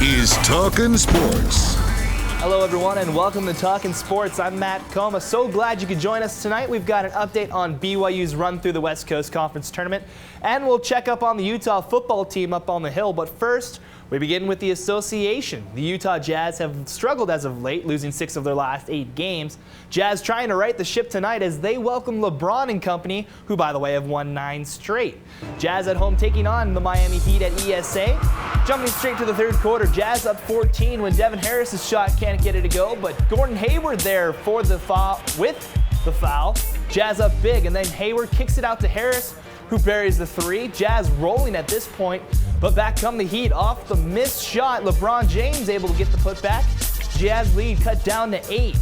is Talkin' Sports. Hello everyone and welcome to Talkin' Sports. I'm Matt Komma. So glad you could join us tonight. We've got an update on BYU's run through the West Coast Conference Tournament, and we'll check up on the Utah football team up on the hill. But first, we begin with the association. The Utah Jazz have struggled as of late, losing 6 of their last 8 games. Jazz trying to right the ship tonight as they welcome LeBron and company, who by the way have won 9 straight. Jazz at home taking on the Miami Heat at ESA. Jumping straight to the third quarter, Jazz up 14 when Devin Harris's shot can't get it to go, but Gordon Hayward there for the foul, with the foul. Jazz up big, and then Hayward kicks it out to Harris, who buries the 3. Jazz rolling at this point, but back come the Heat off the missed shot. LeBron James able to get the putback. Jazz lead cut down to 8.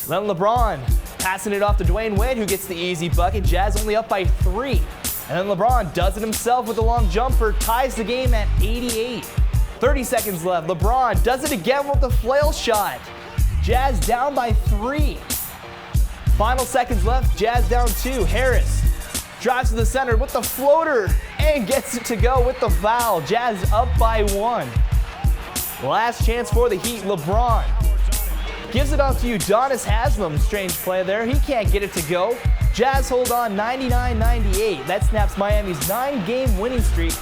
Then LeBron passing it off to Dwayne Wade, who gets the easy bucket. Jazz only up by 3. And then LeBron does it himself with a long jumper, ties the game at 88. 30 seconds left. LeBron does it again with the flail shot. Jazz down by 3. Final seconds left. Jazz down 2. Harris drives to the center with the floater and gets it to go with the foul. Jazz up by 1. Last chance for the Heat. LeBron gives it off to Udonis Haslem. Strange play there. He can't get it to go. Jazz hold on 99-98. That snaps Miami's 9-game winning streak.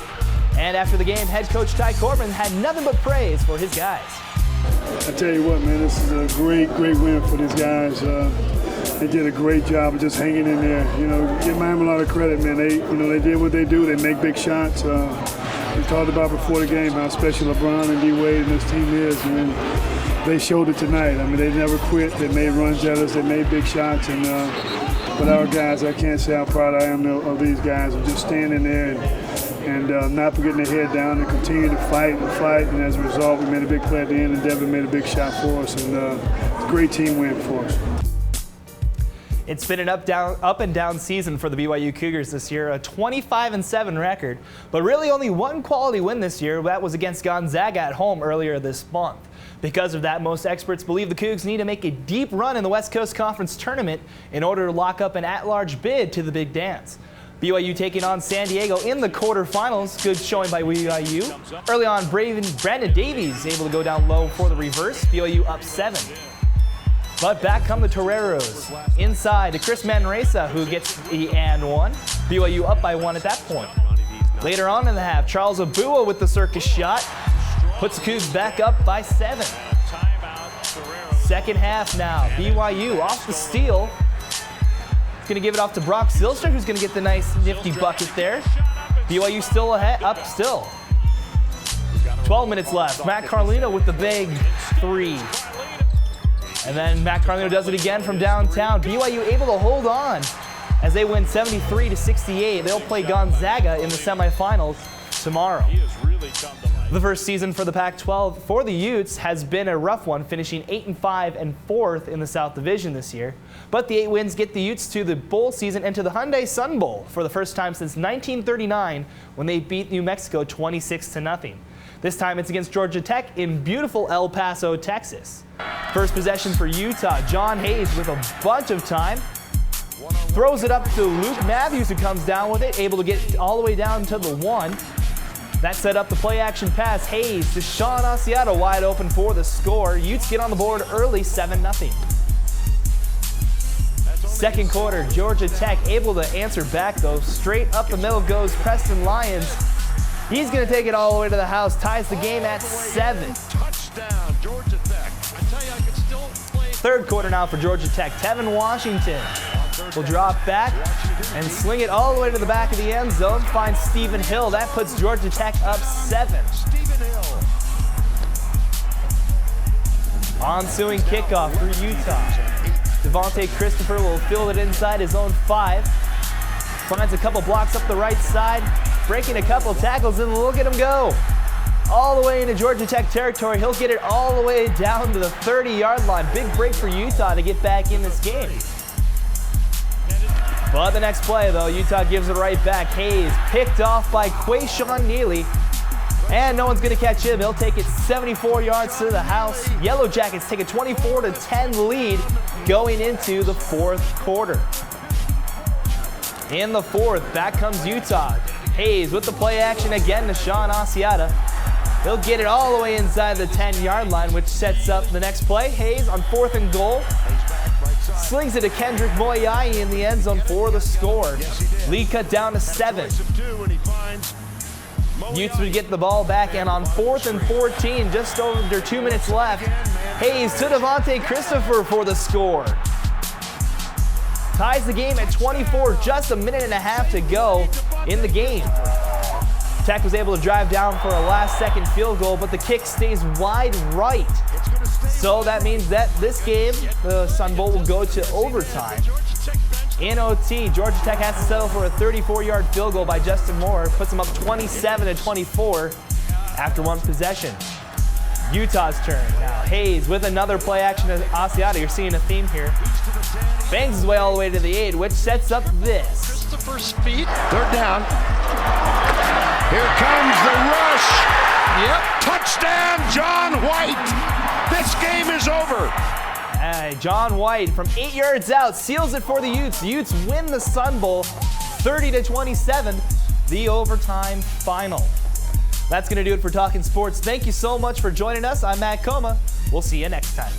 And after the game, head coach Ty Corbin had nothing but praise for his guys. I tell you what, man, this is a great win for these guys. They did a great job of just hanging in there. You know, give Miami a lot of credit, man. They did what they do. They make big shots. We talked about before the game how special LeBron and D Wade and this team is, and they showed it tonight. I mean, they never quit. They made runs at us. They made big shots, and but our guys, I can't say how proud I am of these guys of just standing there and not putting their head down and continue to fight, and as a result, we made a big play at the end, and Devin made a big shot for us, and great team win for us. It's been an up and down season for the BYU Cougars this year, a 25-7 record, but really only one quality win this year. That was against Gonzaga at home earlier this month. Because of that, most experts believe the Cougs need to make a deep run in the West Coast Conference Tournament in order to lock up an at-large bid to the Big Dance. BYU taking on San Diego in the quarterfinals. Good showing by BYU. Early on, Brandon Davies able to go down low for the reverse. BYU up 7. But back come the Toreros. Inside to Chris Manresa, who gets the and 1. BYU up by 1 at that point. Later on in the half, Charles Abua with the circus shot puts the Cougs back up by 7. Second half now. BYU off the steal. He's going to give it off to Brock Zylstra, who's going to get the nice nifty bucket there. BYU still ahead, up still. 12 minutes left. Matt Carlino with the big 3. And then Matt Carlino does it again from downtown. BYU able to hold on as they win 73-68. They'll play Gonzaga in the semifinals tomorrow. The first season for the Pac-12 for the Utes has been a rough one, finishing 8-5 and 4th in the South Division this year. But the 8 wins get the Utes to the bowl season and to the Hyundai Sun Bowl for the first time since 1939 when they beat New Mexico 26-0. This time it's against Georgia Tech in beautiful El Paso, Texas. First possession for Utah. John Hayes with a bunch of time. Throws it up to Luke Matthews, who comes down with it, able to get all the way down to the 1. That set up the play-action pass. Hayes to Sean Asiata wide open for the score. Utes get on the board early, 7-0. Second quarter, Georgia Tech able to answer back, though. Straight up the middle goes Preston Lyons. He's going to take it all the way to the house, ties the game at 7. Touchdown, Georgia Tech. I tell you, I could still play. Third quarter now for Georgia Tech. Tevin Washington will drop back and sling it all the way to the back of the end zone. Finds Stephen Hill. That puts Georgia Tech up 7. Stephen Hill. Ensuing kickoff for Utah. Devontae Christopher will field it inside his own 5. Finds a couple blocks up the right side, breaking a couple tackles, and look at him go. All the way into Georgia Tech territory. He'll get it all the way down to the 30-yard line. Big break for Utah to get back in this game. But the next play, though, Utah gives it right back. Hayes picked off by Quayshawn Neely. And no one's going to catch him. He'll take it 74 yards to the house. Yellow Jackets take a 24-10 lead going into the fourth quarter. In the fourth, back comes Utah. Hayes with the play action again to Sean Asiata. He'll get it all the way inside the 10-yard line, which sets up the next play. Hayes on 4th and goal. Slings it to Kendrick Moyai in the end zone for the score. Lead cut down to 7. Utes would get the ball back, and on 4th and 14, just over 2 minutes left, Hayes to Devontae Christopher for the score. Ties the game at 24, just a minute and a half to go in the game. Tech was able to drive down for a last-second field goal, but the kick stays wide right. So that means that this game, the Sun Bowl, will go to overtime. In OT, Georgia Tech has to settle for a 34-yard field goal by Justin Moore. Puts them up 27-24 after one possession. Utah's turn. Now Hayes with another play action to Asiata. You're seeing a theme here. Bangs his way all the way to the 8, which sets up this. Christopher's feet. Third down. Here comes the rush. Yep. Touchdown, John White. This game is over. John White from 8 yards out seals it for the Utes. The Utes win the Sun Bowl 30-27, the overtime final. That's going to do it for Talking Sports. Thank you so much for joining us. I'm Matt Komma. We'll see you next time.